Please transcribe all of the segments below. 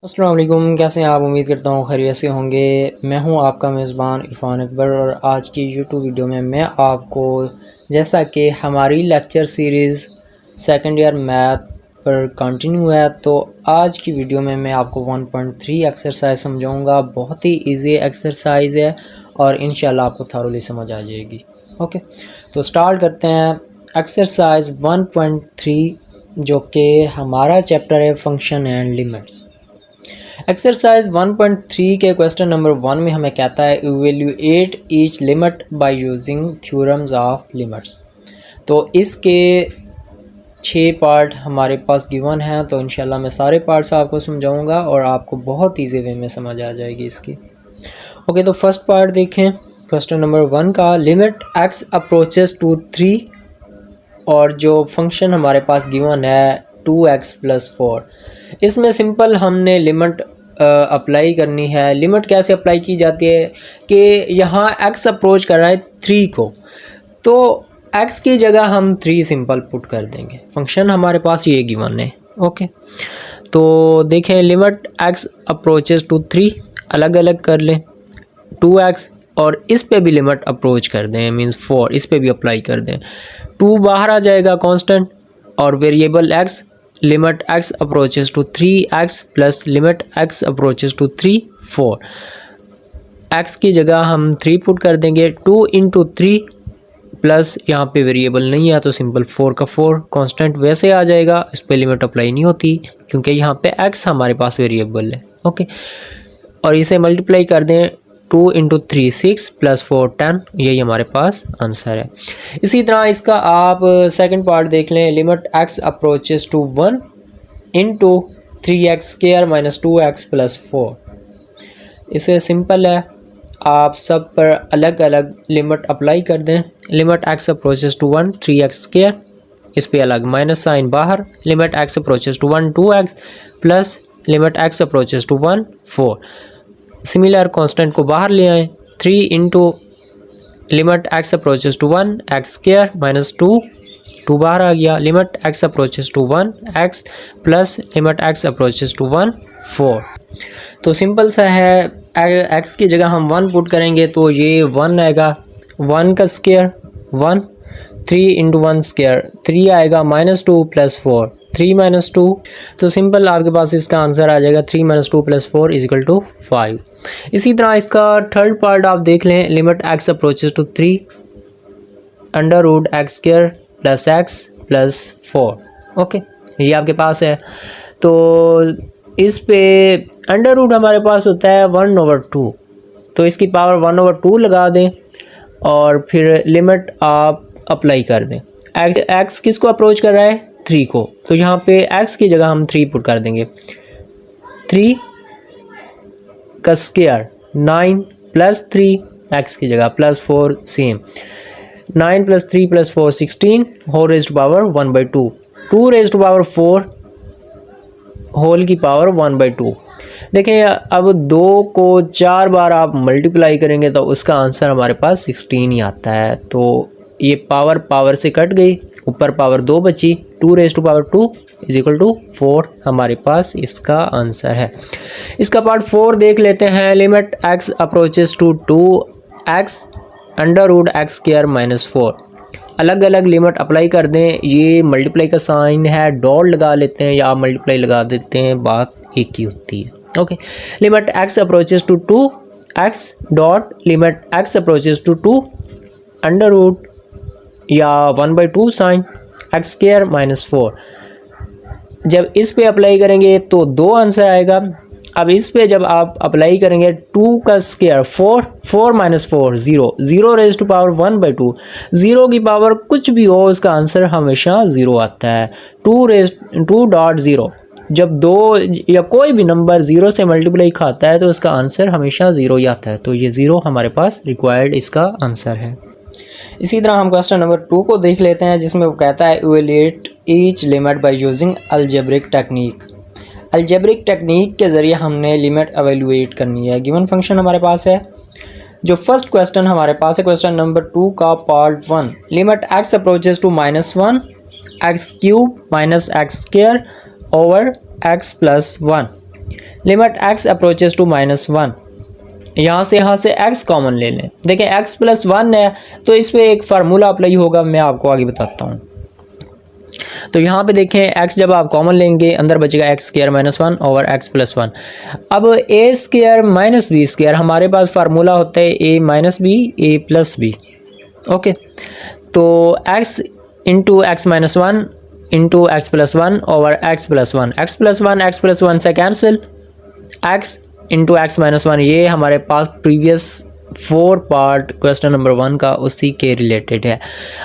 अस्सलाम वालेकुम, कैसे हैं आप? उम्मीद करता हूँ खैरियत से होंगे। मैं हूँ आपका मेज़बान इरफान अकबर और आज की यूट्यूब वीडियो में मैं आपको, जैसा कि हमारी lecture series second year math पर कंटिन्यू है, तो आज की वीडियो में मैं आपको 1.3 एक्सरसाइज समझाऊंगा। बहुत ही इजी एक्सरसाइज है और इंशाल्लाह आपको थॉरोली समझ आ जाएगी। ओके, तो स्टार्ट करते हैं। एक्सरसाइज 1.3 जो कि हमारा चैप्टर है फंक्शन एंड लिमिट्स। एक्सरसाइज 1.3 के क्वेश्चन नंबर 1 में हमें कहता है evaluate each limit by using theorems of limits. तो इसके 6 पार्ट हमारे पास गिवन हैं, तो इंशाल्लाह मैं सारे पार्ट्स आपको समझाऊंगा और आपको बहुत ईजी वे में समझ आ जाएगी इसकी। ओके, तो फर्स्ट पार्ट देखें क्वेश्चन नंबर 1 का। लिमिट एक्स अप्रोचेस टू 3 और जो फंक्शन हमारे पास गिवन है 2x+4। इसमें सिंपल हमने लिमिट अप्लाई करनी है। लिमिट कैसे अप्लाई की जाती है कि यहाँ x अप्रोच कर रहा है 3 को, तो x की जगह हम 3 सिंपल पुट कर देंगे। फंक्शन हमारे पास ये गिवन है। ओके, तो देखें लिमिट x अप्रोचेस टू 3 अलग अलग कर लें, 2x और इस पे भी लिमिट अप्रोच कर दें, मींस 4 इस पे भी अप्लाई कर दें। 2 बाहर आ जाएगा कांस्टेंट और variable x, limit x approaches to 3x plus limit x approaches to 3 4। x की जगह हम 3 पुट कर देंगे, 2 इंटू 3 प्लस यहाँ पे वेरिएबल नहीं है तो सिंपल 4 का 4 कांस्टेंट वैसे आ जाएगा, इस पे लिमिट अप्लाई नहीं होती क्योंकि यहाँ पे x हमारे पास वेरिएबल है। ओके, और इसे मल्टीप्लाई कर दें, 2 इंटू 3 6 प्लस 4 10, यही हमारे पास आंसर है। इसी तरह इसका आप सेकंड पार्ट देख लें। Limit x approaches to 1 into 3x² minus 2x plus 4। इसे सिंपल है, आप सब पर अलग अलग लिमिट अप्लाई कर दें। Limit x approaches to 1 3x², इस पे अलग माइनस साइन बाहर, limit x approaches to 1 2x plus limit x approaches to 1 4। Similar constant को बाहर ले आएँ, 3 into limit x approaches to 1 x² minus 2 बाहर आ गया, limit x approaches to 1 x plus limit x approaches to 1 4। तो simple सा है, x की जगह हम 1 पुट करेंगे तो ये 1 आएगा, 1 का स्क्वायर 1, 3 इंटू 1 स्क्वायर 3 आएगा, माइनस 2 प्लस 4 3 माइनस 2। तो सिंपल आपके पास इसका आंसर आ जाएगा 3 minus 2 plus 4 is equal to 5। इसी तरह इसका थर्ड पार्ट आप देख लें। Limit x approaches to 3 under root x² plus x plus 4। Okay, ये आपके पास है। तो इस पे अंडर रूट हमारे पास होता है 1/2, तो इसकी पावर 1/2 लगा दें और फिर लिमिट आप अप्लाई कर दें। x किसको अप्रोच कर रहा है 3 को, तो यहाँ पे x की जगह हम 3 पुट कर देंगे। 3 का स्क्वायर 9 प्लस 3 x की जगह plus 4 same, 9 plus 3 plus 4 16 whole raised to power 1/2, 2 raised to power 4 whole की पावर 1/2। देखें अब 2 को 4 बार आप मल्टीप्लाई करेंगे तो उसका आंसर हमारे पास 16 ही आता है। तो ये पावर से कट गई, ऊपर पावर 2 बची, 2 raised to power 2 is equal to 4 हमारे पास इसका आंसर है। इसका पार्ट 4 देख लेते हैं। Limit x approaches to 2x under root x² minus 4। अलग अलग लिमिट अप्लाई कर दें, ये मल्टीप्लाई का साइन है, डॉट लगा लेते हैं या मल्टीप्लाई लगा देते हैं, बात एक ही होती है। Okay, limit x approaches to 2x dot limit x approaches to 2 under root या 1/2 साइन x² माइनस 4। जब इस पे अप्लाई करेंगे तो 2 आंसर आएगा। अब इस पे जब आप अप्लाई करेंगे 2 का square 4, 4 minus 4 0, 0 raise to power 1/2, 0 की पावर कुछ भी हो उसका आंसर हमेशा 0 आता है। 2.0, जब 2 या कोई भी नंबर 0 से मल्टीप्लाई खाता है तो उसका आंसर हमेशा 0 ही आता है, तो ये 0 हमारे पास रिक्वायर्ड इसका आंसर है। इसी तरह हम क्वेश्चन नंबर 2 को देख लेते हैं, जिसमें वो कहता है evaluate each limit by using algebraic technique. Algebraic technique के ज़रिए हमने लिमिट एवेल्यूएट करनी है। गिवन फंक्शन हमारे पास है। जो फर्स्ट क्वेश्चन हमारे पास है क्वेश्चन नंबर 2 का part 1, limit x approaches to -1 x³ minus x² over x plus 1। Limit x approaches to -1, यहाँ से x कॉमन ले लें। देखें x प्लस 1 है तो इस पर एक फार्मूला अप्लाई होगा, मैं आपको आगे बताता हूँ। तो यहाँ पे देखें x जब आप कॉमन लेंगे अंदर बचेगा x square -1 over x plus 1। अब a square minus b square, हमारे पास फार्मूला होता है a minus b a plus b. Okay, तो x into x minus 1 into x plus 1 over x plus 1, x plus 1 से cancel, x into x minus 1, ये हमारे पास प्रीवियस 4 पार्ट क्वेश्चन नंबर 1 का उसी के रिलेटेड है।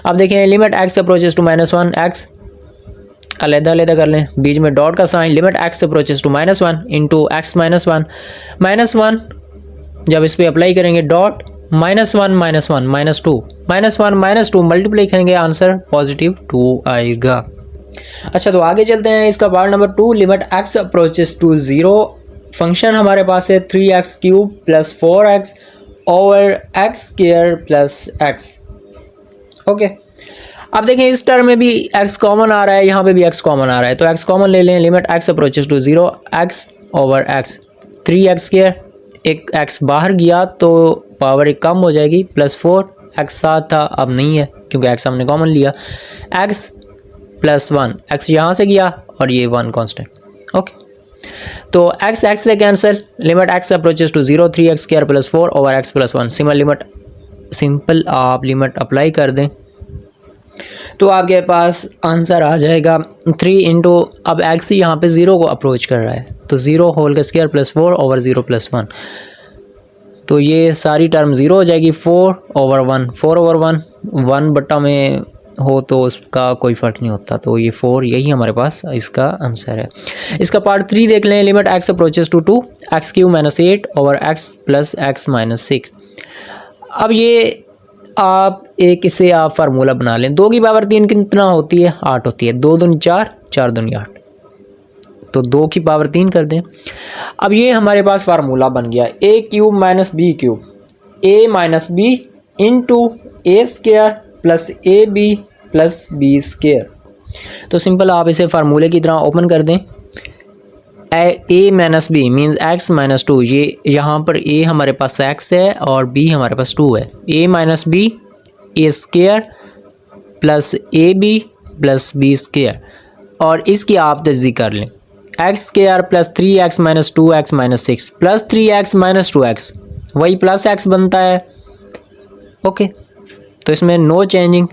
अब देखें limit x approaches to -1, x अलग-अलग कर लें, बीच में डॉट का sine, limit x approaches to -1 into x minus 1, -1 जब इस पर अप्लाई करेंगे डॉट -1 -2, -1 -2 मल्टीप्लाई करेंगे, आंसर पॉजिटिव 2 आएगा। अच्छा, तो आगे चलते हैं। इसका part number 2, limit x approaches to 0, function हमारे पास है 3x cube plus 4x over x square plus x। Okay, अब देखें इस टर्म में भी x कॉमन आ रहा है, यहाँ पे भी x कॉमन आ रहा है, तो x कॉमन ले लें। Limit x approaches to 0, x over x, 3x square, एक x बाहर गया तो पावर एक कम हो जाएगी, प्लस 4, x साथ था अब नहीं है क्योंकि x हमने कॉमन लिया, x प्लस 1, x यहाँ से गया और ये 1 कांस्टेंट। ओके, तो x से cancel, limit x approaches to 0, 3x square plus 4 over x plus 1। Simple आप लिमिट अप्लाई कर दें तो आपके पास आंसर आ जाएगा 3 इंटू, अब x ही यहाँ पे 0 को अप्रोच कर रहा है तो 0 होल का स्क्वायर प्लस 4 ओवर 0 प्लस 1, तो ये सारी टर्म 0 हो जाएगी। 4 ओवर 1, 4 ओवर 1, 1 बट्टा में हो तो उसका कोई फ़र्क नहीं होता, तो ये 4 यही हमारे पास इसका आंसर है। इसका पार्ट 3 देख लें। Limit x approaches to 2, x cube minus 8 over x plus x minus 6। अब ये आप एक इसे आप फार्मूला बना लें। 2 की पावर 3 कितना होती है? 8 होती है। 2 दूनी 4, 4 दूनी 8, तो 2 की पावर 3 कर दें। अब ये हमारे पास फार्मूला बन गया a cube minus b cube, a minus b into a square plus a b plus b square. तो सिंपल आप इसे फार्मूले की तरह ओपन कर दें। a minus b means x minus 2, ये यहाँ पर a हमारे पास x है और b हमारे पास 2 है। a minus b a square plus a b plus b square, और इसकी आप तज़्ज़ीक कर लें। X square plus 3x minus 2x minus 6 plus 3x minus 2x, वही प्लस x बनता है। ओके, तो इसमें नो चेंजिंग,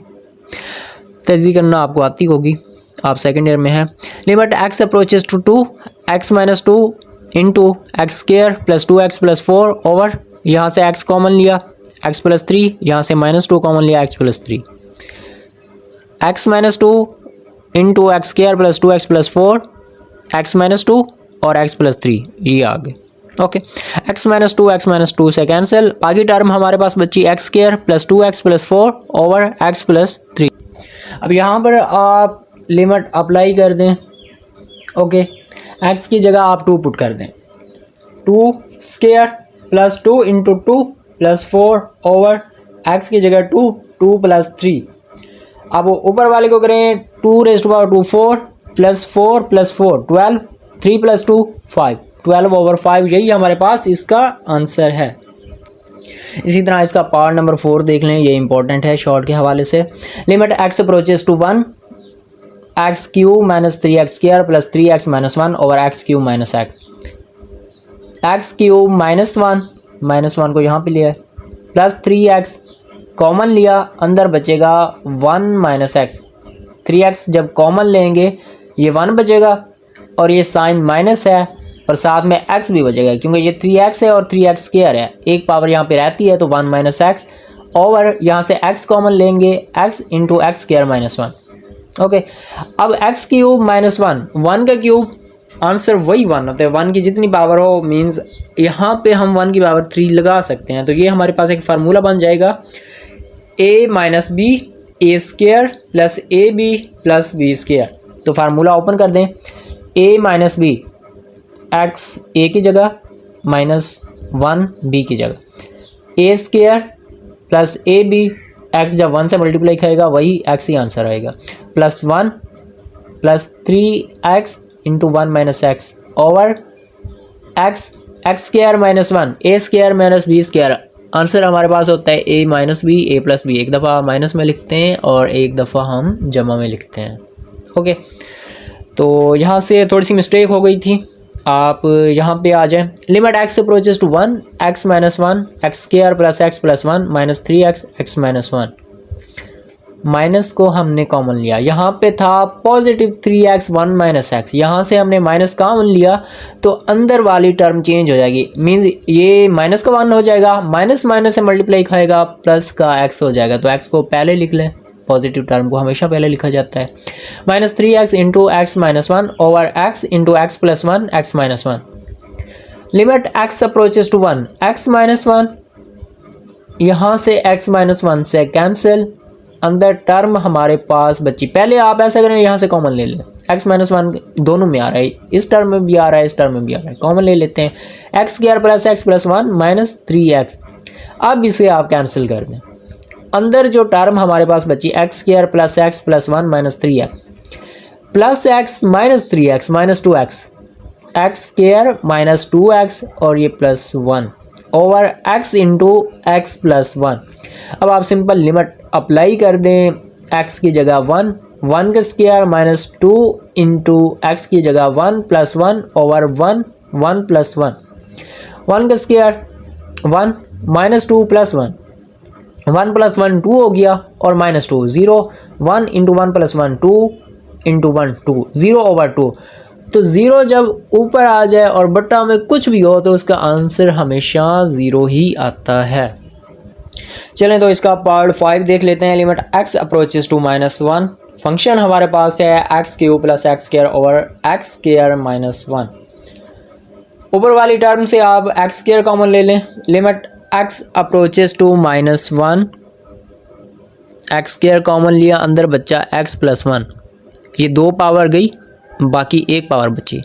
तज़्ज़ीक करना आपको आती होगी, आप सेकेंड ईयर में है। Limit x approaches to 2, x minus 2 into x square plus 2x plus 4 over, यहाँ से x कॉमन लिया, x प्लस 3, यहाँ से माइनस 2 कॉमन लिया, x plus 3, x minus 2 into x square plus 2x plus 4, x minus 2 और x plus 3, ये आ गए। Okay, x minus 2 से कैंसिल, आगे टर्म हमारे पास बची x square plus 2x plus 4 over x plus 3। अब यहाँ पर आप लिमिट अप्लाई कर दें। ओके, x की जगह आप 2 पुट कर दें, 2 square plus 2 into 2 plus 4 over x की जगह 2, 2 प्लस 3। अब ऊपर वाले को करें 2 raise to power 2 4 plus 4 plus 4 12, 3 plus 2 5, 12 over 5, यही हमारे पास इसका आंसर है। इसी तरह इसका पार्ट नंबर 4 देख लें, ये इंपॉर्टेंट है शॉर्ट के हवाले से। Limit x approaches to 1, x cube minus 3x square plus 3x minus 1 over x cube minus x cube minus 1 को यहाँ पे लिया है, प्लस 3x कॉमन लिया, अंदर बचेगा 1 माइनस एक्स, 3x जब कॉमन लेंगे ये 1 बचेगा और ये साइन माइनस है और साथ में x भी बचेगा क्योंकि ये 3x है और 3x स्क्वायर है, एक पावर यहाँ पे रहती है तो 1 माइनस एक्स ओवर यहाँ से x कॉमन लेंगे, x into x square minus 1। Okay, अब x क्यूब माइनस 1, 1 का क्यूब आंसर वही 1 होता है, 1 की जितनी पावर हो मीन्स यहाँ पे हम 1 की पावर 3 लगा सकते हैं, तो ये हमारे पास एक फार्मूला बन जाएगा a minus b a square plus a b plus b square. तो फार्मूला ओपन कर दें, a minus b x a की जगह माइनस 1 बी की जगह, a square plus a b, x जब 1 से मल्टीप्लाई करेगा वही एक्स ही आंसर आएगा, plus 1 plus 3x into 1 minus x over x square minus 1 a square minus b square. Answer हमारे पास होता है ए minus b a plus B. एक दफ़ा माइनस में लिखते हैं और एक दफ़ा हम जमा में लिखते हैं। ओके, तो यहाँ से थोड़ी सी मिस्टेक हो गई थी, आप यहाँ पे आ जाएं। Limit x approaches to 1 x minus 1 x square plus 1 minus 3x x minus 1। Minus को हमने कॉमन लिया, यहाँ पे था पॉजिटिव 3x 1 माइनस एक्स, यहाँ से हमने माइनस कॉमन लिया तो अंदर वाली टर्म चेंज हो जाएगी। मीन्स ये माइनस का 1 हो जाएगा, माइनस माइनस से मल्टीप्लाई खाएगा, प्लस का x हो जाएगा। तो x को पहले लिख लें, पॉजिटिव टर्म को हमेशा पहले लिखा जाता है। Minus 3x into x minus 1 over x into x plus 1 x minus 1। Limit x approaches to 1 x minus 1, यहाँ से x माइनस 1 से कैंसिल, अंदर टर्म हमारे पास बची। पहले आप ऐसा करें, यहाँ से कॉमन ले लें, x माइनस 1 दोनों में आ रहा है, इस टर्म में भी आ रहा है, इस टर्म में भी आ रहा है, कॉमन ले लेते हैं। X square plus x plus 1 minus 3x। अब इसे आप कैंसिल कर दें, अंदर जो टर्म हमारे पास बची x square plus 1 minus 3x plus x minus 3x minus 2x, x square minus 2x और ये plus 1 over x into x plus 1। अब आप सिंपल लिमिट अप्लाई कर दें, x की जगह 1 का स्क्वायर माइनस 2 इंटू एक्स की जगह 1 प्लस 1 ओवर 1 प्लस 1 का स्क्वायर 1 माइनस 2 प्लस 1 प्लस 1 2 हो गया और minus 2 0 1 into 1 plus 1 2 into 1 2 0 over 2। तो 0 जब ऊपर आ जाए और बट्टा में कुछ भी हो तो उसका आंसर हमेशा 0 ही आता है। चलें तो इसका पार्ट 5 देख लेते हैं। Limit x approaches to -1, function हमारे पास है x cube plus x square over x square minus 1। ऊपर वाली टर्म से आप एक्स स्क्वायर कॉमन ले लें। Limit x approaches to -1, x square common लिया, अंदर बच्चा x प्लस 1, ये 2 पावर गई, बाकी 1 पावर बची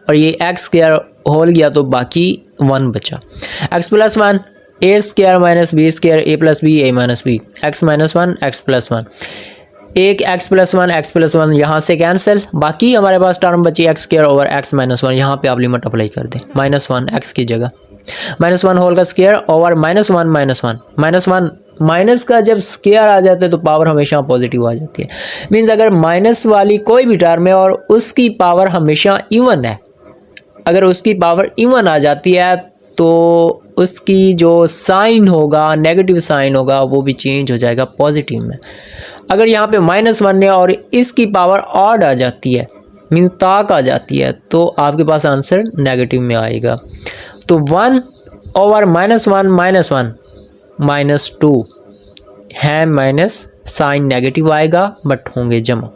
और ये एक्स स्क्वायर होल गया तो बाकी 1 बचा। x plus 1 a square minus b square a plus b a minus b x minus 1 x plus 1, एक एक्स प्लस 1 यहाँ से कैंसिल, बाकी हमारे पास टर्म बची x square over x minus 1। यहाँ पे आप लिमिट अप्लाई कर दें, -1 एक्स की जगह -1 होल का स्क्वायर ओवर -1 माइनस का जब स्क्वायर आ जाता है तो पावर हमेशा पॉजिटिव आ जाती है। मीन्स अगर माइनस वाली कोई भी टर्म है और उसकी पावर हमेशा इवन है, अगर उसकी पावर इवन आ जाती है तो उसकी जो साइन होगा, नेगेटिव साइन होगा, वो भी चेंज हो जाएगा पॉजिटिव में। अगर यहाँ पे -1 है और इसकी पावर ऑड आ जाती है, मीन्स ताक आ जाती है, तो आपके पास आंसर नेगेटिव में आएगा। तो 1 ओवर -1 -2 है, माइनस साइन नेगेटिव आएगा बट होंगे जमा।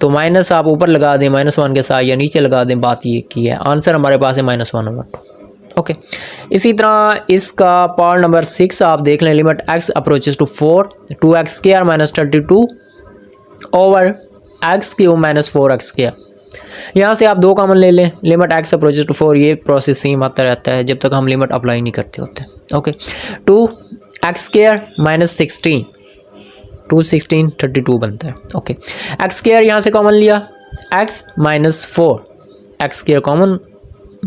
तो माइनस आप ऊपर लगा दें -1 के साथ या नीचे लगा दें, बात ये की है। आंसर हमारे पास है -1 ओवर 2। ओके, इसी तरह इसका पार्ट नंबर 6 आप देख लें। Limit x approaches to 4 2x square minus 32 over x cube minus 4x square. यहाँ से आप 2 कॉमन ले लें। लिमिट x अप्रोचेस टू 4, ये प्रोसेस सेम आता रहता है जब तक हम लिमिट अप्लाई नहीं करते होते। ओके, 2x स्क्वायर माइनस 16 2 16 32 बनता है। ओके, एक्स स्क्वायर यहाँ से कॉमन लिया, x minus 4 x square common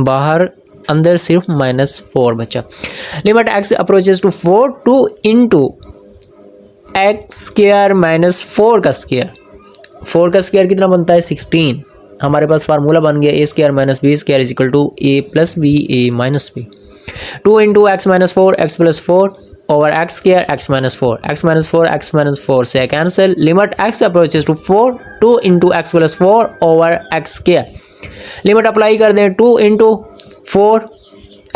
बाहर, अंदर सिर्फ -4 बचा। Limit x approaches to 4 2 into x square minus 4 का स्क्वायर। 4 का स्क्वायर कितना बनता है 16। हमारे पास फार्मूला बन गया a square minus b square is equal to a plus b a minus b. 2 into x minus 4 x plus 4 over x square x minus 4 x minus 4 से cancel. Limit x approaches to 4 2 into x plus 4 over x square. Limit apply कर दें, 2 into 4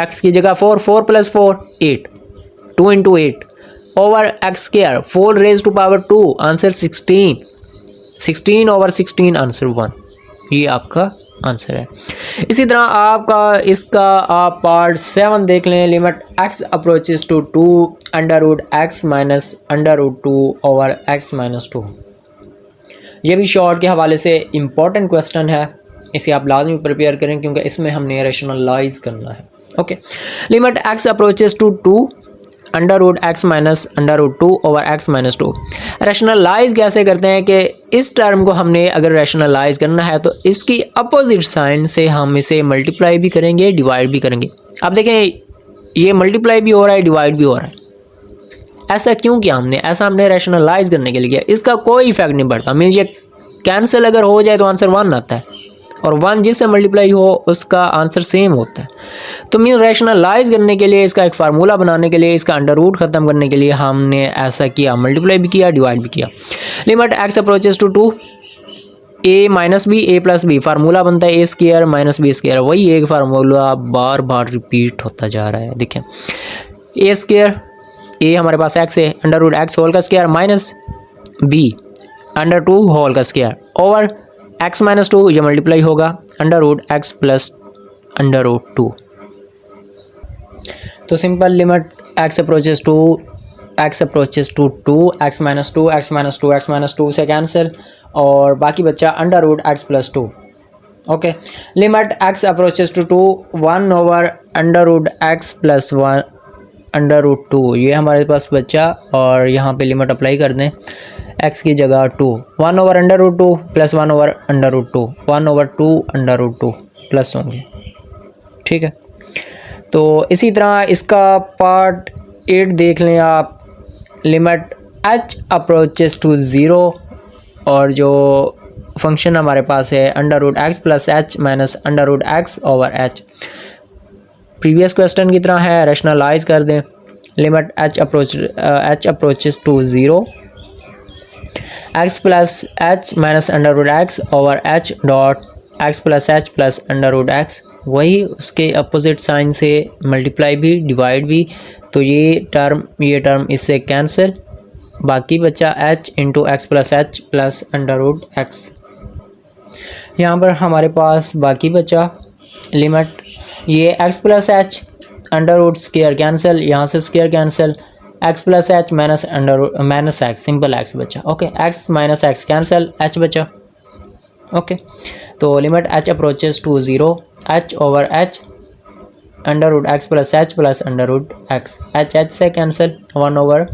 x की जगह 4 plus 4 8 2 into 8 over x square 4 raise to power 2 answer 16 over 16 answer 1। ये आपका answer है। इसी तरह आपका इसका आप पार्ट 7 देख लें। Limit x approaches to 2 √x minus √2 over x minus 2। ये भी शॉर्ट के हवाले से इम्पॉर्टेंट क्वेश्चन है, इसे आप लाजमी प्रिपेयर करें क्योंकि इसमें हमने रैशनलाइज करना है। Okay, limit x approaches to 2 under root x minus under root 2 over x minus 2। Rationalise कैसे करते हैं कि इस टर्म को हमने अगर रैशनलाइज करना है तो इसकी अपोजिट साइन से हम इसे मल्टीप्लाई भी करेंगे, डिवाइड भी करेंगे। अब देखें ये मल्टीप्लाई भी हो रहा है, डिवाइड भी हो रहा है। ऐसा क्यों किया हमने? ऐसा हमने रैशनलाइज करने के लिए किया। इसका कोई इफेक्ट नहीं पड़ता। मीन्स ये कैंसिल अगर हो जाए तो आंसर 1 आता है, और 1 जिससे मल्टीप्लाई हो उसका आंसर सेम होता है। तो मीन रैशनलाइज करने के लिए, इसका एक फार्मूला बनाने के लिए, इसका अंडर रूट ख़त्म करने के लिए हमने ऐसा किया, मल्टीप्लाई भी किया, डिवाइड भी किया। Limit x approaches to 2 a minus b a plus b, formula बनता है a square minus b square. वही एक फार्मूला बार बार रिपीट होता जा रहा है। देखें ए स्क्वायर, ए हमारे पास एक्स है, अंडर रूट एक्स होल का square minus b under 2 whole का स्क्वायर ओवर एक्स माइनस 2, ये मल्टीप्लाई होगा under root x plus under root 2। तो simple limit x approaches to 2 x minus 2 x minus 2 x minus 2 से cancel, और बाकी बच्चा under root x plus 2। Okay, limit x approaches to 2 1 over under root x plus 1 under root 2, ये हमारे पास बच्चा, और यहाँ पे लिमिट अप्लाई कर दें x की जगह 2, 1 over under root 2 plus 1 over under root 2, 1 over 2 under root 2 plus होंगे। ठीक है, तो इसी तरह इसका पार्ट 8 देख लें आप। लिमिट h अप्रोचेस टू 0, और जो फंक्शन हमारे पास है under root x plus h minus under root x over h, previous question की तरह है, रैशनलाइज कर दें। Limit h approaches to 0 x plus h minus under root x over h dot x plus h plus under root x, वही उसके opposite sine से multiply भी, divide भी। तो ये टर्म इससे कैंसिल, बाकी बचा h into x plus under root x. यहाँ पर हमारे पास बाकी बचा लिमिट ये x plus h under root square cancel, यहाँ से square cancel, x plus h minus minus x, simple x बचा। Okay, x minus x cancel, h बचा। ओके, तो limit h approaches to 0 h over h under root x plus under root x, h से cancel, 1 over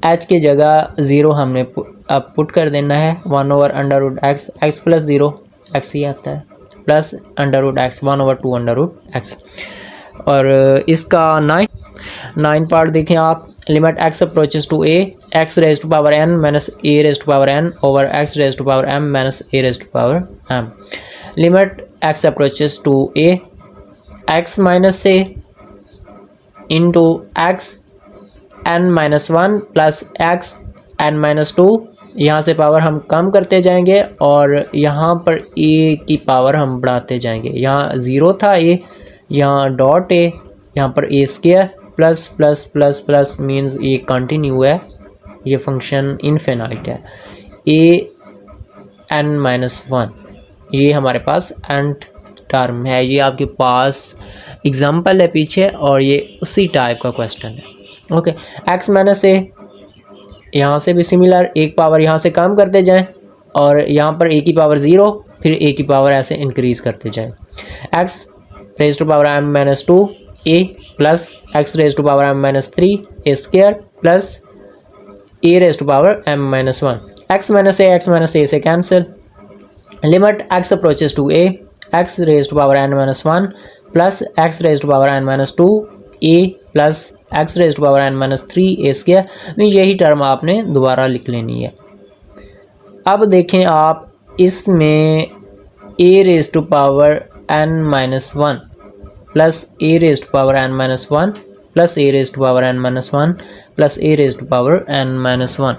h की जगह 0 हमने अब put कर देना है, 1 over under root x plus 0 x ही आता है, plus under root x 1 over 2 under root x. और इसका 9 पार्ट देखें आप। Limit x approaches to a x raise to power n minus a raise to power n over x raise to power m minus a raise to power m. Limit x approaches to a x minus a into x n minus 1 plus x n minus 2, यहाँ से power हम कम करते जाएंगे और यहाँ पर ए की power हम बढ़ाते जाएंगे। यहाँ 0 था ए, यहाँ डॉट ए, यहाँ पर a square plus plus plus plus means ये कंटिन्यू है, ये फंक्शन इनफिनाइट है। ए एन माइनस 1 ये हमारे पास एंड टर्म है, ये आपके पास एग्जाम्पल है पीछे, और ये उसी टाइप का क्वेश्चन है। ओके, एक्स माइनस ए, यहाँ से भी सिमिलर, एक पावर यहाँ से कम करते जाएं और यहाँ पर ए की पावर 0, फिर ए की पावर ऐसे इंक्रीज करते जाएं। X raise to power m minus 2 a plus x raise to power m minus 3 a square plus a raise to power m minus 1। X minus a से cancel. Limit x approaches to a x raise to power n minus 1 plus x raise to power n minus 2 a plus x raise to power n minus 3 a square. Mean यही term आपने दोबारा लिख लेनी है। अब देखें आप इसमें a raise to power n minus 1 plus a raise to power n minus 1 plus a raise to power n minus 1 plus a raise to power n minus 1,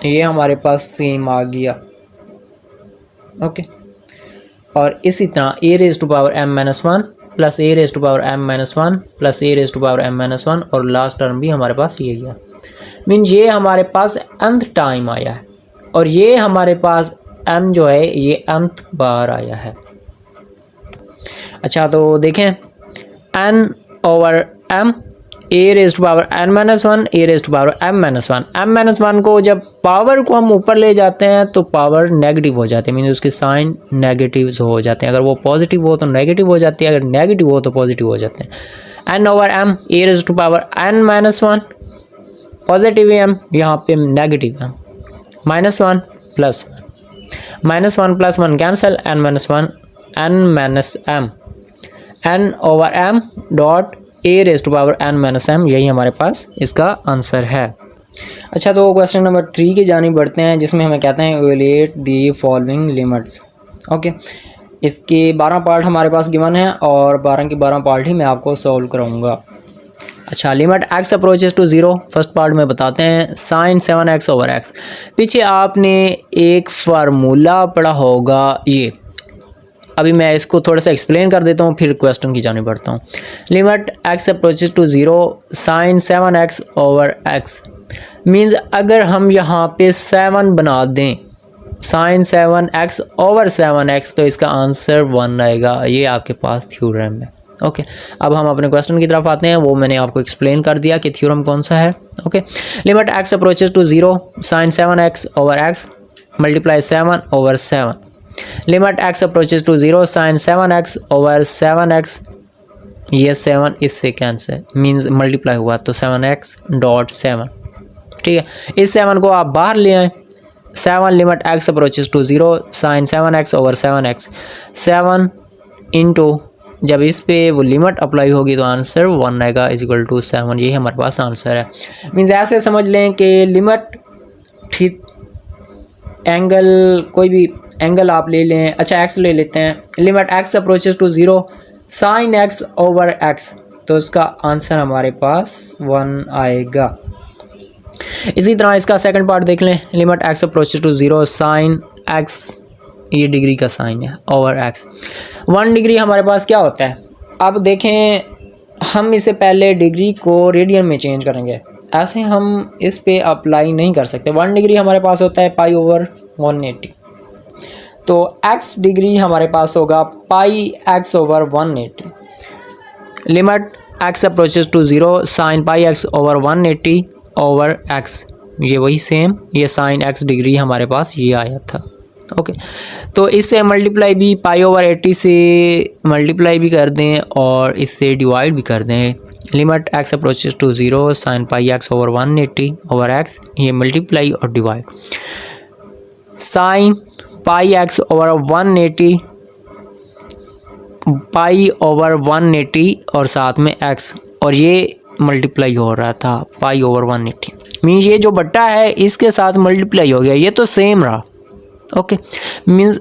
ये हमारे पास सेम आ गया। ओके, और इसी तरह a raise to power m minus 1 plus a raise to power m minus 1 plus a raise to power m minus 1, और last term भी हमारे पास ये गया। मीन ये हमारे पास nth टाइम आया है, और ये हमारे पास m जो है ये nth बार आया है। अच्छा, तो देखें n over m a raise to power n minus 1 a raise to power m minus 1। m minus 1 को जब पावर को हम ऊपर ले जाते हैं तो पावर नेगेटिव हो जाती है, मीन उसके साइन नेगेटिव्स हो जाते हैं। अगर वो पॉजिटिव हो तो नेगेटिव हो जाती है, अगर नेगेटिव हो तो पॉजिटिव हो जाते हैं। n over m e raise to power n minus 1, positive m यहाँ पे negative m, -1 plus 1, -1 plus 1 cancel, n minus 1 n minus m, n over m dot a raise to power n minus m, यही हमारे पास इसका answer है। अच्छा, तो question number 3 की जानिब बढ़ते हैं, जिसमें हमें कहते हैं evaluate the following limits. Okay, इसके 12 पार्ट हमारे पास गिवन है और 12 के 12 पार्ट ही मैं आपको सॉल्व कराऊंगा। अच्छा, limit x approaches to 0, first part में बताते हैं साइन 7x ओवर x। पीछे आपने एक फार्मूला पढ़ा होगा, ये अभी मैं इसको थोड़ा सा एक्सप्लेन कर देता हूँ, फिर क्वेश्चन की जाने बढ़ता हूँ। Limit x approaches to 0 sine 7x over x means अगर हम यहाँ पे 7 बना दें, साइन 7x ओवर 7x, तो इसका आंसर 1 आएगा। ये आपके पास थ्योरम है। ओके, अब हम अपने क्वेश्चन की तरफ आते हैं, वो मैंने आपको एक्सप्लेन कर दिया कि थ्योरम कौन सा है। Okay, limit x approaches to 0 sine 7x over x multiply 7 over 7, limit x approaches to 0 sine 7x over 7x, ये 7 इससे कैंसिल मीन्स मल्टीप्लाई हुआ तो 7x डॉट 7, ठीक है। इस 7 को आप बाहर ले आए, 7 limit x approaches to 0 sine 7x over 7x, 7 into जब इस पे वो लिमिट अप्लाई होगी तो आंसर 1 आएगा इज इक्वल टू 7, यही हमारे पास आंसर है। मीन्स ऐसे समझ लें कि लिमिट ठीक एंगल, कोई भी एंगल आप ले लें, अच्छा x ले लेते हैं, limit x approaches to 0 sine x over x, तो इसका आंसर हमारे पास 1 आएगा। इसी तरह इसका सेकंड पार्ट देख लें, limit x approaches to 0 sine x, ये डिग्री का साइन है, ओवर x, 1 डिग्री हमारे पास क्या होता है। अब देखें, हम इसे पहले डिग्री को रेडियन में चेंज करेंगे, ऐसे हम इस पे अप्लाई नहीं कर सकते। 1 डिग्री हमारे पास होता है पाई ओवर 180, तो x डिग्री हमारे पास होगा pi x over 180। Limit x approaches to 0 sine pi x over 180 over x, ये वही सेम, ये साइन x डिग्री हमारे पास ये आया था। ओके, तो इससे मल्टीप्लाई भी पाई ओवर 80 से मल्टीप्लाई भी कर दें और इससे डिवाइड भी कर दें। Limit x approaches to 0 sine pi x over 180 over x, ये मल्टीप्लाई और divide, sine pi x over 180 pi over 180 और साथ में x, और ये मल्टीप्लाई हो रहा था पाई ओवर 180, मीन्स ये जो बट्टा है इसके साथ मल्टीप्लाई हो गया, ये तो सेम रहा। ओके, मीन्स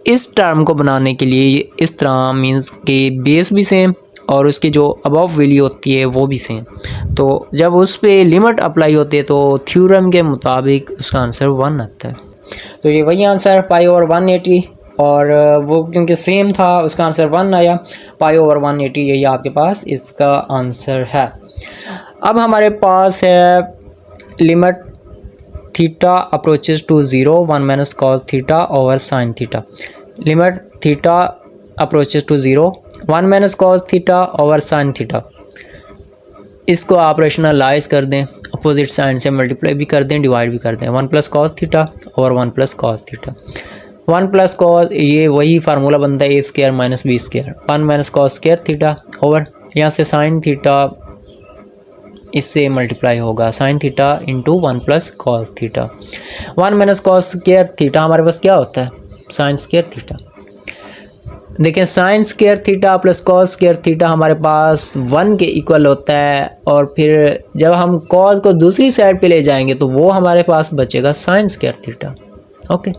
इस टर्म को बनाने के लिए इस तरह, मीन्स के बेस भी सेम और उसकी जो अबव वैल्यू होती है वो भी सेम, तो जब उस पर लिमिट अप्लाई होती है तो थ्योरम के मुताबिक उसका आंसर 1 आता है। तो ये वही आंसर पाई ओवर 180, और वो क्योंकि सेम था उसका आंसर 1 आया, पाई ओवर 180, यही आपके पास इसका आंसर है। अब हमारे पास है limit theta approaches to 0 1 minus cos theta over sine theta, limit theta approaches to 0 1 minus cos theta over sine theta, इसको आप रेशनलाइज कर दें, अपोजिट साइन से मल्टीप्लाई भी कर दें, डिवाइड भी कर दें, 1 plus cos theta over 1 plus cos theta, 1 plus cos, ये वही फार्मूला बनता है a square minus b square, 1 minus cos square theta over यहाँ से साइन थीटा, इससे मल्टीप्लाई होगा sine theta into 1 plus cos theta, 1 minus cos square theta हमारे पास क्या होता है, साइन स्क्वायर थीटा। देखें, sine square theta plus cos square theta हमारे पास 1 के इक्वल होता है, और फिर जब हम कॉस को दूसरी साइड पे ले जाएंगे तो वो हमारे पास बचेगा sine square theta. Okay,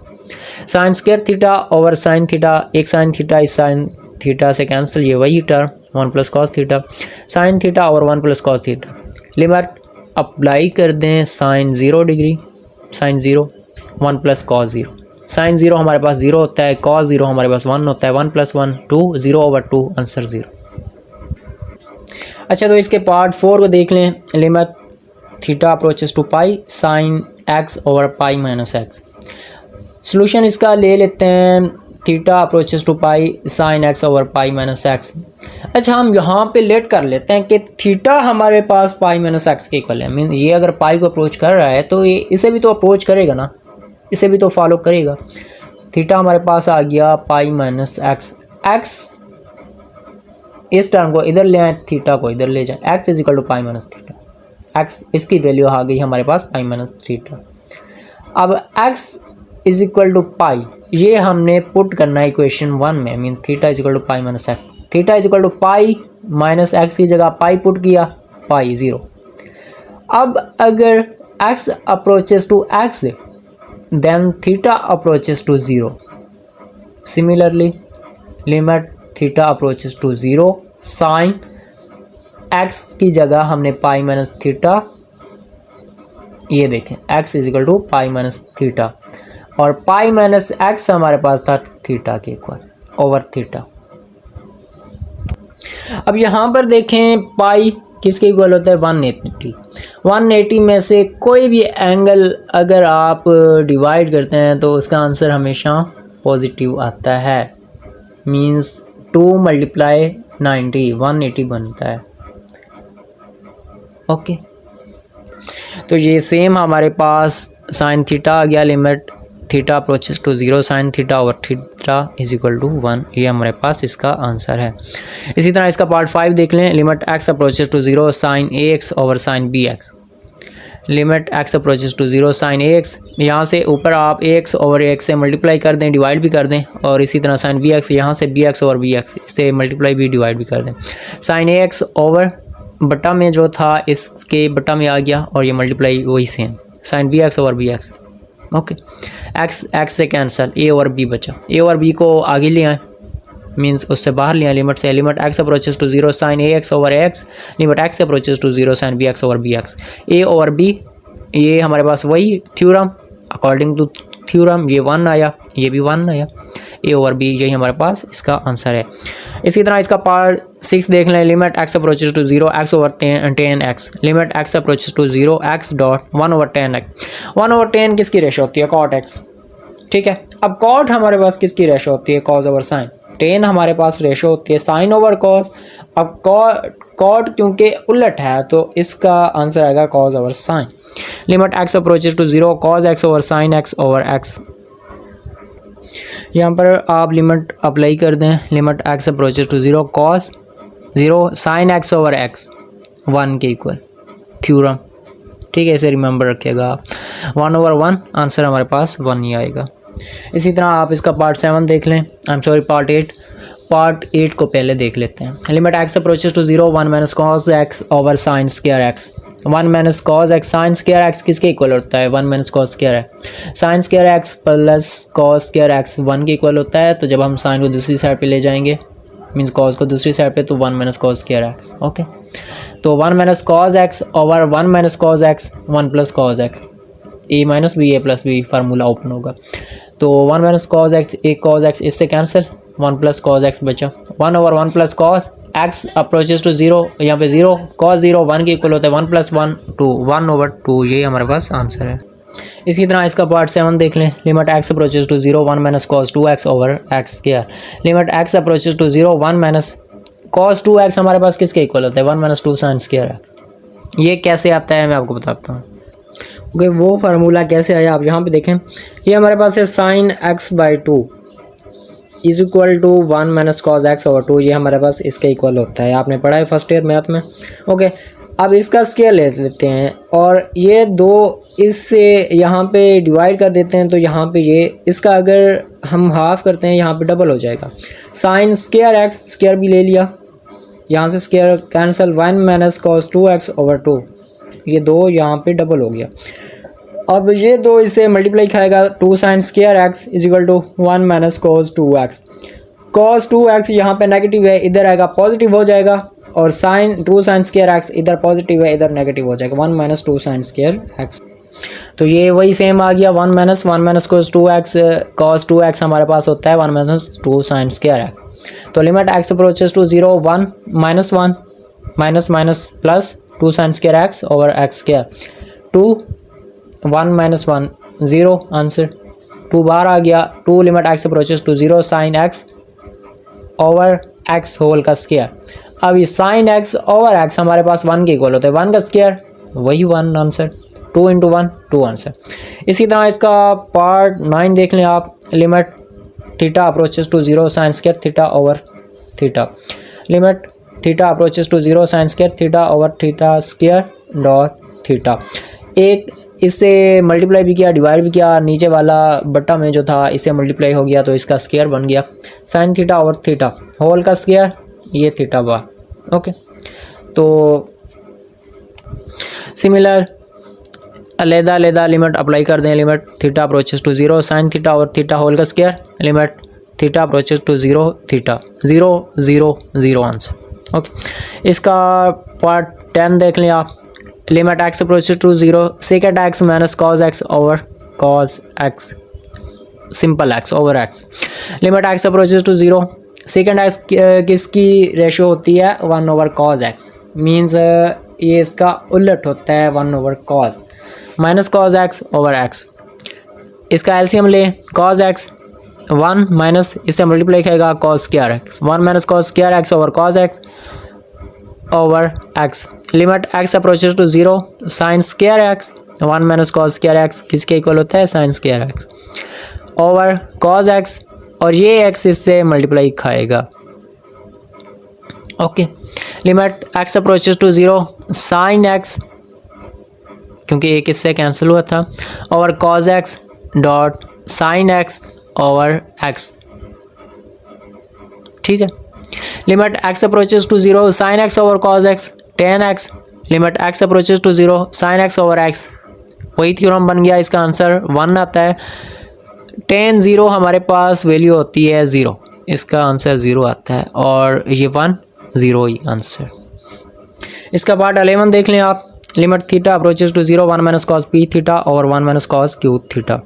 sine square theta over sine theta, एक साइन थीटा इस साइन थीटा से कैंसिल, ये वही term 1 plus cos theta, sine theta over 1 plus cos theta, limit apply कर दें sine 0 degree, sine 0 1 plus cos 0, sine 0 हमारे पास 0 होता है, कॉस 0 हमारे पास 1 होता है, 1 प्लस 1 2, 0 ओवर 2, आंसर 0। अच्छा, तो इसके पार्ट 4 को देख लें, limit theta approaches to pi sine x over pi minus x, solution इसका ले लेते हैं, theta approaches to pi sine x over pi minus x. अच्छा, हम यहाँ पे लेट कर लेते हैं कि थीटा हमारे पास पाई माइनस एक्स के इक्वल है, मीन ये अगर पाई को अप्रोच कर रहा है तो ये इसे भी तो अप्रोच करेगा ना, इसे भी तो फॉलो करेगा। थीटा हमारे पास आ गया पाई माइनस एक्स, एक्स इस टर्म को इधर ले आए, थीटा को इधर ले जाए, x is equal to pi minus theta. X इसकी वैल्यू आ गई हमारे पास पाई माइनस थीटा। अब x is equal to pi ये हमने पुट करना है इक्वेशन 1 में, mean theta is equal to pi minus x. Theta is equal to pi minus x की जगह पाई पुट किया, पाई 0। अब अगर x approaches to x then theta approaches to 0। Similarly limit theta approaches to 0 sine x की जगह हमने पाई minus theta, ये देखें x is equal to pi minus theta और पाई माइनस एक्स हमारे पास था थीटा के इक्वल ओवर थीटा। अब यहाँ पर देखें पाई किसके इक्वल होता है 180। 180 में से कोई भी एंगल अगर आप डिवाइड करते हैं तो उसका आंसर हमेशा पॉजिटिव आता है, मींस 2 मल्टीप्लाई 90 180 बनता है। ओके, तो ये सेम हमारे पास साइन थीटा आ गया, limit theta approaches to 0 sine theta over theta is equal to 1, ये हमारे पास इसका आंसर है। इसी तरह इसका पार्ट 5 देख लें, limit x approaches to 0 sine a x over sine b x. Limit x approaches to 0 sine a x, यहाँ से ऊपर आप a x over a x से मल्टीप्लाई कर दें, डिवाइड भी कर दें, और इसी तरह साइन बी एक्स यहाँ से b x over b x इससे मल्टीप्लाई भी डिवाइड भी कर दें। साइन ए एक्स ओवर बटा में जो था इसके बटा में आ गया और ये मल्टीप्लाई वही same sine b x over b x. Okay, x से कैंसिल, ए और बी बचा, ए और बी को आगे ले आए, मीन्स उससे बाहर ले आए लिमिट से। Limit x approaches to 0 sine a x over x, limit x approaches to 0 sine b x over b x. A और बी ये हमारे पास वही थ्योरम, अकॉर्डिंग टू थ्योरम ये 1 आया, ये भी 1 आया, ए ओवर बी यही हमारे पास इसका आंसर है। इसी तरह इसका पार्ट 6 देख लें, limit x approaches to 0 x over 10 x. Limit x approaches to 0 x dot 1 over 10 x. 1 over 10 किसकी रेशो होती है? Cot x. ठीक है, अब कॉट हमारे पास किसकी रेशो होती है? Cos over sign. 10 हमारे पास रेशो होती है साइन ओवर कॉस। अब कॉट क्योंकि उलट है तो इसका आंसर आएगा cos over sine. Limit x approaches to 0 cos x over sine x over x. यहाँ पर आप लिमिट अप्लाई कर दें, limit x approaches to 0 cos 0 sine x over x 1 के इक्वल, थ्योरम। ठीक है, इसे रिमेंबर रखिएगा आप। 1 ओवर 1 आंसर हमारे पास 1 ही आएगा। इसी तरह आप इसका पार्ट 7 देख लें, I am sorry part 8। Part 8 को पहले देख लेते हैं। Limit x approaches to 0 1 minus cos x over sine square x. 1 minus cos x sine square x किसके इक्वल होता है? 1 minus cos square x. Sine square x plus cos square x 1 के equal होता है, तो जब हम साइन को दूसरी साइड पे ले जाएंगे, मीन्स कॉस को दूसरी साइड पे, तो 1 minus cos square x. Okay, तो 1 minus cos x over 1 minus cos x 1 plus cos x, a minus b a plus b formula open होगा। तो 1 माइनस कॉस एक्स, एक कॉस एक्स इससे cancel, 1 plus cos x बचा। 1 over 1 plus cos x approaches to 0, यहाँ पे 0 cos 0 1 के equal होता है, 1 प्लस 1 2 1 ओवर 2, ये हमारे पास आंसर है। इसी तरह इसका पार्ट 7 देख लें, limit x approaches to 0 1 minus cos 2x over x square. Limit x approaches to 0 1 minus cos 2x हमारे पास किसके इक्वल होता है? 1 माइनस 2 साइन स्क्वायर एक्स। ये कैसे आता है मैं आपको बताता हूँ। ओके, वो फार्मूला कैसे आया आप यहाँ पे देखें, ये हमारे पास है sine x by 2 is equal to 1 minus cos x over 2, ये हमारे पास इसके इक्वल होता है, आपने पढ़ा है फर्स्ट ईयर मैथ में। ओके, अब इसका स्क्वायर ले लेते हैं और ये दो इससे यहाँ पे डिवाइड कर देते हैं, तो यहाँ पे ये इसका अगर हम हाफ करते हैं यहाँ पे डबल हो जाएगा। साइन स्क्वायर एक्स, स्क्वायर भी ले लिया, यहाँ से square cancel, 1 minus cos 2x over 2, ये दो यहाँ पे डबल हो गया। अब ये दो इसे मल्टीप्लाई खाएगा, 2 sine square x is equal to 1 minus cos 2x। Cos 2x यहाँ पे नेगेटिव है, इधर आएगा पॉजिटिव हो जाएगा, और साइन 2 साइन स्क्वायर एक्स इधर पॉजिटिव है, इधर नेगेटिव हो जाएगा, 1 माइनस 2 साइन स्क्वायर एक्स। तो ये वही सेम आ गया, 1 minus cos 2x, cos 2x हमारे पास होता है 1 माइनस 2 साइन स्क्वायर एक्स। तो limit x approaches to 0 1 minus 1 minus minus plus 2 sine square x over x square, 2 1 minus 1 0 answer, 2 बाहर आ गया, 2 limit x approaches to 0 sine x over x whole का square. अब ये साइन एक्स ओवर एक्स हमारे पास 1 के इक्वल होता है, 1 का स्क्वायर वही 1 आंसर, 2 इंटू 1 2 आंसर। इसी तरह इसका पार्ट 9 देख लें आप, limit theta approaches to 0 sine square theta over theta. Limit theta approaches to zero sine square theta over theta square dot theta. एक इससे मल्टीप्लाई भी किया, डिवाइड भी किया, नीचे वाला बट्टा में जो था इससे मल्टीप्लाई हो गया तो इसका स्क्वायर बन गया। Sine theta over theta whole का स्क्वायर, ये थीटा बार। ओके, तो सिमिलर अलग-अलग लिमिट अप्लाई कर दें। Limit theta approaches to zero sine theta और थीटा होल का square, limit theta approaches to zero theta 0 0 0 answer. Okay, इसका पार्ट 10 देख लें आप। Limit x approaches to zero second x minus cos x over cos x, simple x over x. Limit x approaches to zero second x किसकी ratio होती है 1 over cos x, means ये इसका उलट होता है 1 over cos minus cos x over x. इसका LCM ले, कॉज एक्स 1 माइनस इससे मल्टीप्लाई करेगा cos square x, 1 minus cos square x over cos x over x. Limit x approaches to zero sine square x 1 minus cos square x किसके equal होता है sine square x over cos x, और ये x इससे multiply खाएगा। Okay, limit x approaches to zero sine x, क्योंकि एक इससे कैंसिल हुआ था, over cos x dot sine x over x. ठीक है, limit x approaches to zero sine x over cos x tan x, limit x approaches to zero sine x over x, वही theorem बन गया। इसका answer 1 आता है। Ten 0 हमारे पास वैल्यू होती है 0, इसका आंसर 0 आता है, और ये 1 0 ही आंसर। इसका पार्ट 11 देख लें आप। Limit theta approaches to zero 1 minus cos p theta और 1 माइनस कॉस क्यू थीटा।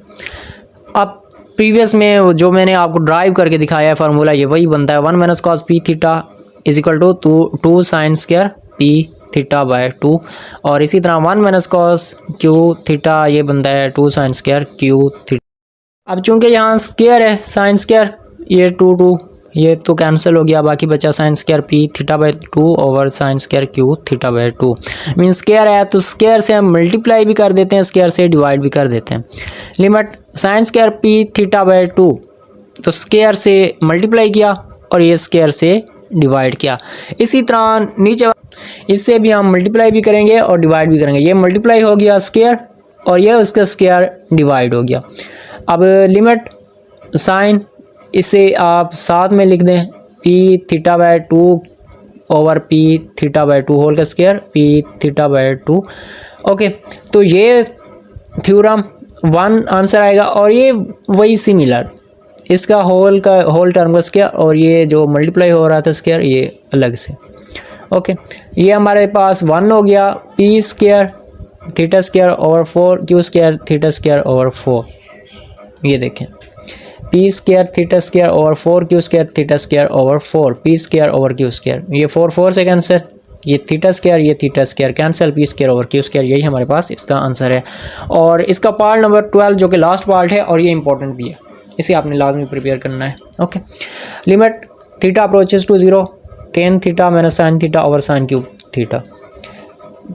अब प्रीवियस में जो मैंने आपको ड्राइव करके दिखाया है फार्मूला, ये वही बनता है 1 minus cos p theta is equal to 2 sine square p theta by 2, और इसी तरह 1 माइनस कॉस क्यू थीटा ये बनता है 2 साइन स्क्वायर क्यू थीटा। अब चूंकि यहाँ स्क्वायर है साइन स्क्वायर, ये 2 ये तो कैंसिल हो गया, बाकी बचा sign square p theta by 2 over sine square Q theta by 2। Mean square है तो स्क्वायर से हम मल्टीप्लाई भी कर देते हैं, स्क्वायर से डिवाइड भी कर देते हैं। Limit sign square p theta by 2, तो स्क्वायर से मल्टीप्लाई किया और ये स्क्वायर से डिवाइड किया। इसी तरह नीचे इससे भी हम मल्टीप्लाई भी करेंगे और डिवाइड भी करेंगे। ये मल्टीप्लाई हो गया स्क्वायर और ये उसका स्क्वायर डिवाइड हो गया। अब लिमिट साइन इसे आप साथ में लिख दें p theta by 2 over p theta by 2 whole का square p theta by 2। Okay, तो ये थ्योरम 1 आंसर आएगा, और ये वही सिमिलर इसका होल टर्म का स्क्वायर और ये जो मल्टीप्लाई हो रहा था स्क्वायर ये अलग से। ओके, ये हमारे पास 1 हो गया P square theta square over 4 Q square theta square over 4। ये देखें P square theta square over 4 Q square theta square over 4 P square over Q square, ये 4 से कैंसिल, ये theta square cancel, P square over Q square, यही हमारे पास इसका answer है। और इसका पार्ट नंबर 12 जो कि लास्ट पार्ट है और ये इंपॉर्टेंट भी है, इसे आपने लाजमी प्रिपेयर करना है। Okay, limit theta approaches to zero tan theta minus sine theta over sine cube theta.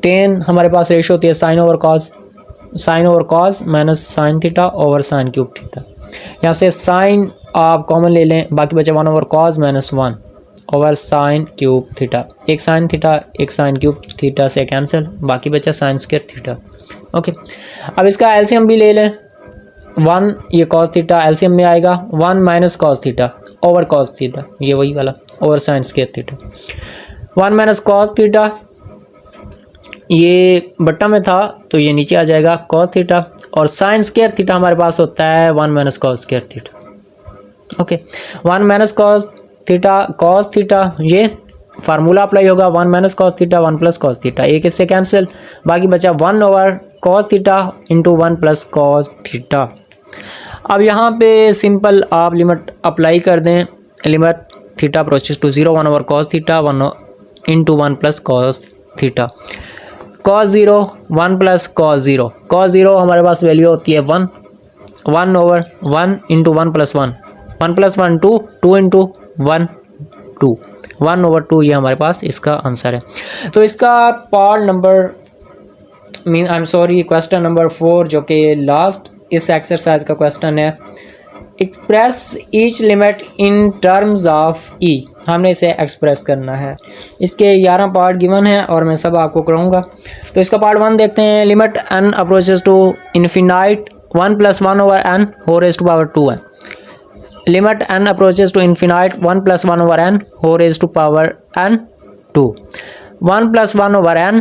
Tan हमारे पास रेशियो होती है sine over cos minus sine theta over sine cube theta. यहाँ से साइन आप कॉमन ले लें, बाकी बचा 1 over cos minus 1 over sine cube theta. एक साइन थीटा एक साइन क्यूब थीटा से कैंसिल, बाकी बचा साइन स्क्वायर थीटा। ओके, अब इसका एलसीएम भी ले लें। 1 ये कॉस थीटा एलसीएम में आएगा 1 minus cos theta over cos theta, ये वही वाला over sine square theta. 1 minus cos theta ये बट्टा में था तो ये नीचे आ जाएगा कॉस थीटा, और साइन स्क्वायर थीटा हमारे पास होता है 1 minus cos square theta. Okay, 1 minus cos theta ये फार्मूला अप्लाई होगा 1 minus cos theta 1 plus cos theta, एक इससे कैंसिल, बाकी बचा 1 over cos theta into 1 plus cos theta. अब यहाँ पे सिंपल आप लिमिट अप्लाई कर दें। Limit theta approaches to zero 1 over cos theta 1 into 1 plus cos theta. Cos 0 1 plus cos 0 हमारे पास वैल्यू होती है 1 over 1 into 1 plus 1 plus 1 2 into 1 2 1 over 2, ये हमारे पास इसका आंसर है। तो इसका पार्ट नंबर क्वेश्चन नंबर 4 जो कि लास्ट इस एक्सरसाइज का क्वेश्चन है, express each limit in terms of e. हमने इसे एक्सप्रेस करना है। इसके 11 पार्ट गिवन हैं और मैं सब आपको कराऊंगा। तो इसका पार्ट 1 देखते हैं। Limit n approaches to infinite 1 + 1 over n whole raised to power 2n। Limit n approaches to infinite 1 + 1 over n whole raised to power n 2। 1 + 1 over n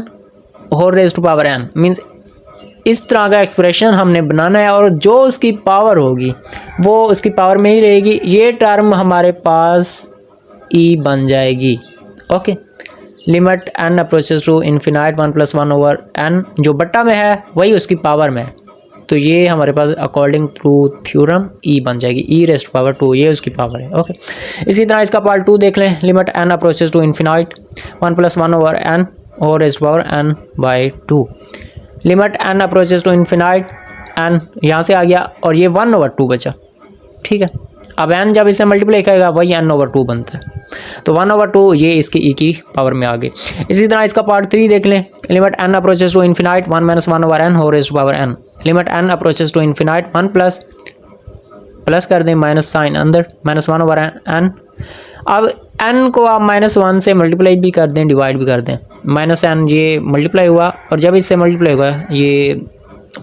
whole raised to power n means इस तरह का expression हमने बनाना है और जो उसकी power होगी वो उसकी पावर में ही रहेगी। ये टर्म हमारे पास e बन जाएगी। Okay, limit n approaches to infinite 1 + 1 over n जो बट्टा में है वही उसकी पावर में है, तो ये हमारे पास अकॉर्डिंग टू थ्योरम e बन जाएगी, e raised to power 2, ये उसकी पावर है। ओके, इसी तरह इसका पार्ट 2 देख लें। Limit n approaches to infinite 1 + 1 over n whole raised to power n by 2। Limit n approaches to infinite n यहाँ से आ गया और ये 1/2 बचा। ठीक है, अब n जब इसे मल्टीप्लाई करेगा वही n/2 बनता है, तो 1/2 ये इसकी e की पावर में आ गई। इसी तरह इसका पार्ट 3 देख लें। Limit n approaches to infinite 1 - 1 over n whole raised to power n। Limit n approaches to infinite 1 plus कर दें माइनस साइन अंदर -1 over n। अब n को आप -1 से मल्टीप्लाई भी कर दें, डिवाइड भी कर दें। -n ये मल्टीप्लाई हुआ और जब इससे मल्टीप्लाई हुआ ये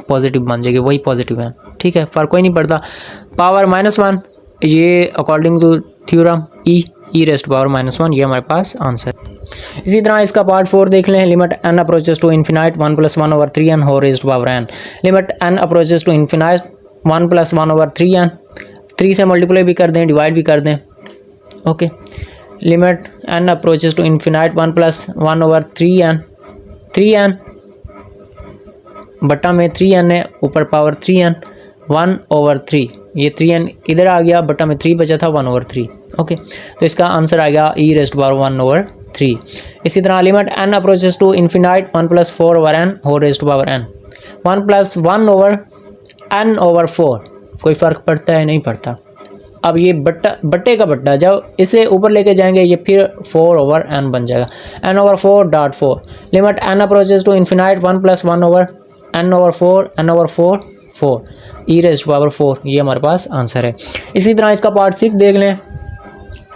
पॉजिटिव बन जाएगी, वही पॉजिटिव है। ठीक है, फ़र्क कोई नहीं पड़ता। पावर -1 ये according to theorem e raised to power -1, ये हमारे पास आंसर। इसी तरह इसका पार्ट 4 देख लें। Limit n approaches to infinite 1 + 1 over 3n whole raised to power n। Limit n approaches to infinite 1 + 1 over 3n, 3 से मल्टीप्लाई भी कर दें, डिवाइड भी कर दें। Okay, limit n approaches to infinite 1 + 1 over 3n बट्टा में 3n है, ऊपर पावर 3n 1/3, ये 3n इधर आ गया, बट्टा में 3 बचा था 1/3। ओके, तो इसका आंसर आ गया e raised to power 1/3। इसी तरह limit n approaches to infinite 1 + 4 over n whole raised to power n। 1 + 1 over n/4 कोई फ़र्क पड़ता है? नहीं पड़ता। अब ये बट्टे का बट्टा जब इसे ऊपर लेके जाएंगे ये फिर 4 over n बन जाएगा, n/4.4। Limit n approaches to infinite 1 + 1 over n/4 4 e raised to power 4, ये हमारे पास आंसर है। इसी तरह इसका पार्ट 6 देख लें।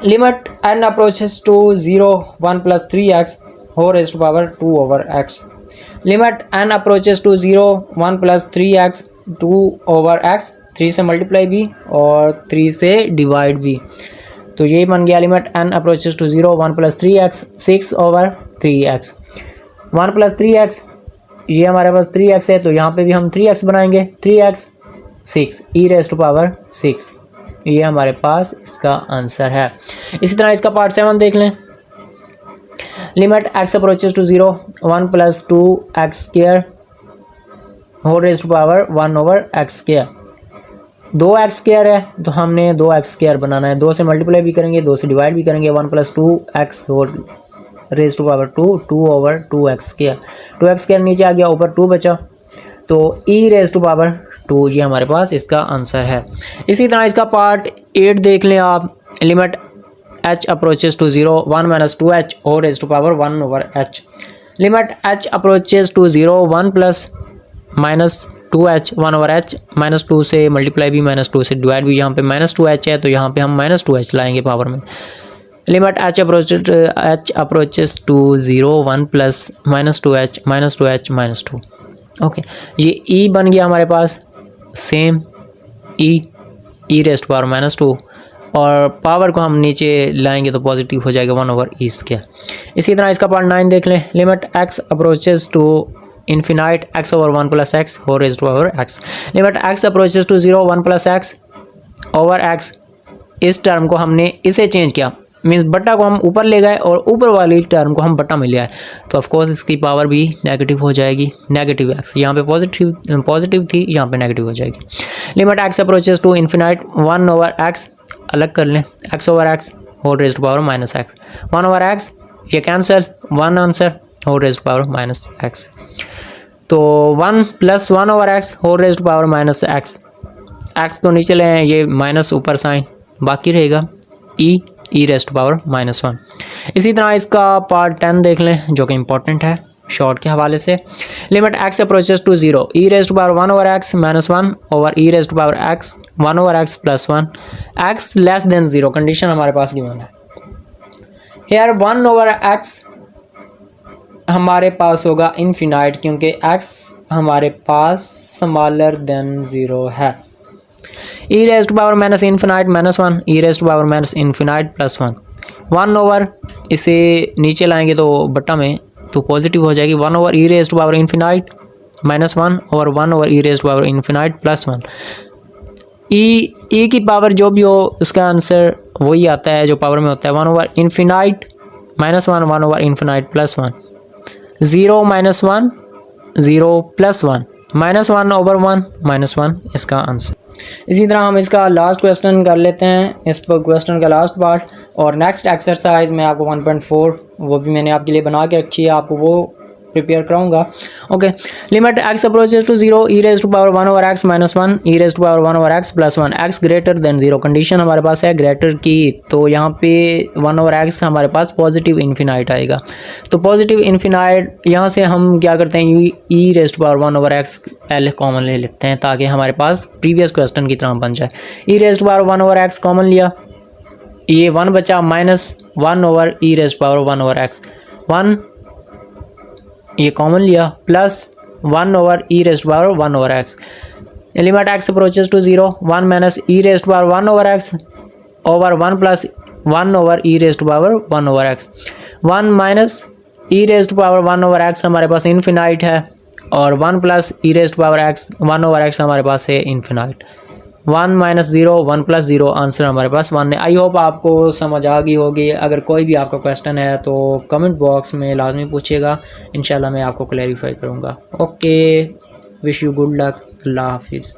Limit n approaches to 0 1 + 3x whole raised to power 2 over x। Limit n approaches to 0 1 + 3x 2 over x, 3 से multiply भी और 3 से डिवाइड भी, तो ये बन गया limit n approaches to 0 1 + 3x 6/3x। 1 + 3x ये हमारे पास 3x है, तो यहाँ पे भी हम 3x बनाएंगे, 3x 6 e raised to power 6, ये हमारे पास इसका आंसर है। इसी तरह इसका पार्ट 7 देख लें। Limit x approaches to 0 1 + 2x² whole raised to power 1/x²। 2x² है तो हमने 2x² बनाना है, 2 से मल्टीप्लाई भी करेंगे, 2 से डिवाइड भी करेंगे। 1 + 2x whole raised to power 2/2x²। 2x² नीचे आ गया, ऊपर 2 बचा, तो e raised to power 2 ये हमारे पास इसका आंसर है। इसी तरह इसका पार्ट 8 देख लें आप। Limit h approaches to 0 1 - 2h whole raised to power 1/h। Limit h approaches to 0 1 + -2h 1/h, -2 से मल्टीप्लाई भी, -2 से डिवाइड भी। यहाँ पे -2h है तो यहाँ पे हम -2h लाएंगे पावर में। Limit h approaches to 0 1 + -2h -2h -2। Okay, ये e बन गया हमारे पास same e raised to power -2, और पावर को हम नीचे लाएंगे तो पॉजिटिव हो जाएगा 1/e²। इसी तरह इसका पार्ट 9 देख लें। Limit x approaches to infinite x/1 + x whole raised to power x। Limit x approaches to 0 1 + x over x, इस टर्म को हमने इसे चेंज किया, मीन्स बट्टा को हम ऊपर ले गए और ऊपर वाली टर्म को हम बट्टा में ले आए, तो ऑफ कोर्स इसकी पावर भी नेगेटिव हो जाएगी, नेगेटिव x। यहाँ पे पॉजिटिव थी, यहाँ पे नेगेटिव हो जाएगी। Limit x approaches to infinite 1/x, अलग कर लें, x/x whole raised to power -x। 1/x ये cancel, 1 answer whole raised to power -x, तो 1 + 1/x whole raised to power -x। x तो नीचे ले, ये माइनस ऊपर साइन, बाकी रहेगा e raised to power -1। इसी तरह इसका पार्ट 10 देख लें जो कि इम्पोर्टेंट है शॉर्ट के हवाले से। Limit x approaches to 0 e raised to power 1/x -1 over e raised to power x 1/x + 1 x <0, condition हमारे पास गिवन है। हेयर 1/x हमारे पास होगा इनफिनाइट, क्योंकि x हमारे पास स्मॉलर देन 0 है। e raise to power minus infinite -1, e raise to power minus infinite +1, 1/, इसे नीचे लाएंगे तो बट्टा में तो पॉजिटिव हो जाएगी, 1/e raise to power infinite -1 और 1/e raise to power infinite +1। e की पावर जो भी हो उसका आंसर वही आता है जो पावर में होता है, 1/∞ -1, 1/∞ +1, 0 -1 0 +1, -1/1 -1 इसका आंसर। इसी तरह हम इसका लास्ट क्वेश्चन कर लेते हैं, इस पर क्वेश्चन का लास्ट पार्ट। और नेक्स्ट एक्सरसाइज में आपको 1.4 वो भी मैंने आपके लिए बना के रखी है, आपको वो प्रिपेयर कराऊंगा। Okay, limit x approaches to 0 e raise to power 1/x -1 e raise to power 1/x +1, x greater than 0। Condition हमारे पास है ग्रेटर की, तो यहाँ पे 1/x हमारे पास पॉजिटिव इन्फिनाइट आएगा। तो पॉजिटिव इन्फिनाइट यहाँ से हम क्या करते हैं, e raise to power 1/x पहले कॉमन ले लेते हैं ताकि हमारे पास प्रीवियस क्वेश्चन की तरह बन जाए। e raise to power 1/x common लिया, ये 1 बचा, -1/e raise to power 1/x, 1 ये कॉमन लिया, plus 1/e raise to power 1/x। Limit x approaches to 0 1 - e raise to power 1/x over 1 + 1/e raise to power 1/x। 1 - e raise to power 1/x हमारे पास infinite है, और 1 + e raise to power x 1/x हमारे पास है infinite. 1 - 0 1 + 0 answer हमारे पास 1 है। आई होप आपको समझ आ गई होगी। अगर कोई भी आपका क्वेश्चन है तो कमेंट बॉक्स में लाजमी पूछिएगा, इंशाल्लाह मैं आपको क्लैरिफाई करूँगा। Okay, wish you good luck, अल्लाह हाफिज़।